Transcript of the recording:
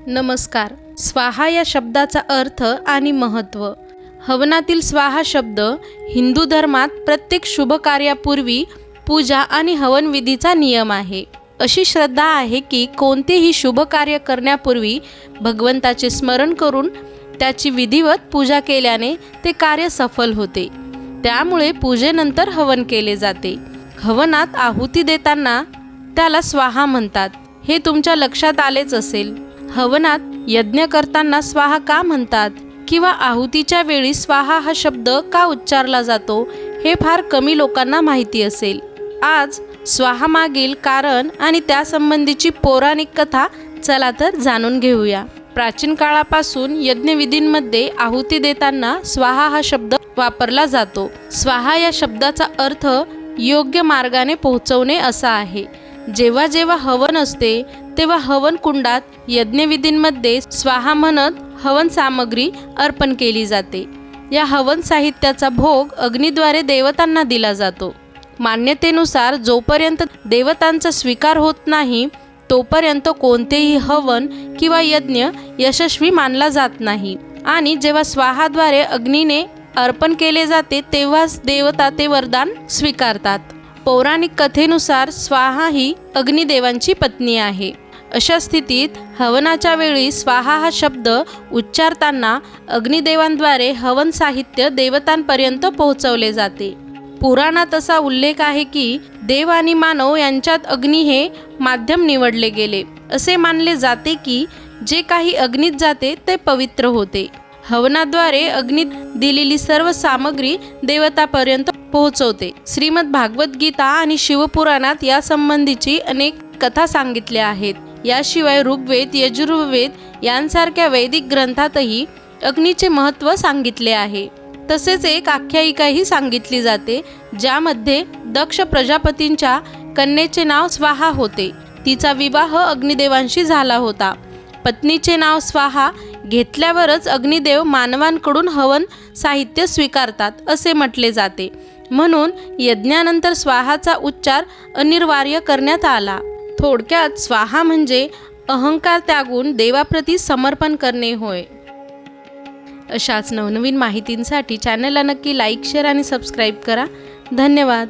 नमस्कार. स्वाहा या शब्दाचा अर्थ आणि महत्त्व. हवनातील स्वाहा शब्द हिंदू धर्मात प्रत्येक शुभ कार्यापूर्वी पूजा आणि हवन विधीचा नियम आहे. अशी श्रद्धा आहे की कोणतेही शुभ कार्य करण्यापूर्वी भगवंताचे स्मरण करून त्याची विधिवत पूजा केल्याने ते कार्य सफल होते. त्यामुळे पूजेनंतर हवन केले जाते. हवनात आहुती देताना त्याला स्वाहा म्हणतात. हे तुमच्या लक्षात आलेच असेल. हवनात यज्ञ करताना स्वाहा का म्हणतात किंवा आहुतीच्या वेळी स्वाहा हा शब्द का उच्चारला जातो हे फार कमी लोकांना माहिती असेल. आज स्वाहा मागील कारण आणि त्यासंबंधीची पौराणिक कथा चला तर जाणून घेऊया. प्राचीन काळापासून यज्ञविधींमध्ये आहुती देताना स्वाहा हा शब्द वापरला जातो. स्वाहा या शब्दाचा अर्थ योग्य मार्गाने पोहोचवणे असा आहे. जेव्हा जेव्हा हवन असते तेव्हा हवन कुंडात यज्ञविधींमध्ये स्वाहा म्हणत हवन सामग्री अर्पण केली जाते. या हवन साहित्याचा भोग अग्नीद्वारे देवतांना दिला जातो. मान्यतेनुसार जोपर्यंत देवतांचा स्वीकार होत नाही तोपर्यंत कोणतेही हवन किंवा यज्ञ यशस्वी मानला जात नाही. आणि जेव्हा स्वाहाद्वारे अग्नीने अर्पण केले जाते तेव्हाच देवता ते वरदान स्वीकारतात. पौराणिक कथेनुसार स्वाहा ही अग्निदेवांची पत्नी आहे. अशा स्थितीत हवनाच्या वेळी स्वाहा हा शब्द उच्चारताना अग्निदेवांद्वारे हवन साहित्य देवतांपर्यंत पोहोचवले जाते. पुराणात असा उल्लेख आहे की देव आणि मानव यांच्यात अग्नी हे माध्यम निवडले गेले. असे मानले जाते की जे काही अग्नीत जाते ते पवित्र होते. हवनाद्वारे अग्नीत दिलेली सर्व सामग्री देवतापर्यंत पोहोचवते. श्रीमद भागवत गीता आणि शिवपुराणात या संबंधीची अनेक कथा सांगितल्या आहेत. याशिवाय ऋग्वेद, यजुर्वेद यांसारख्या वैदिक ग्रंथातही अग्नीचे महत्त्व सांगितले आहे. तसेच एक आख्यायिकाही सांगितली जाते ज्यामध्ये दक्ष प्रजापतींच्या कन्येचे नाव स्वाहा होते. तिचा विवाह अग्निदेवांशी झाला होता. पत्नीचे नाव स्वाहा घेतल्यावरच अग्निदेव मानवांकडून हवन साहित्य स्वीकारतात असे म्हटले जाते. म्हणून यज्ञानंतर स्वाहाचा उच्चार अनिवार्य करण्यात आला. थोडक्यात स्वाहा म्हणजे अहंकार त्यागून देवाप्रती समर्पण करणे होय. अशाच नवनवीन माहितींसाठी चॅनलला नक्की लाईक, शेअर आणि सबस्क्राईब करा. धन्यवाद.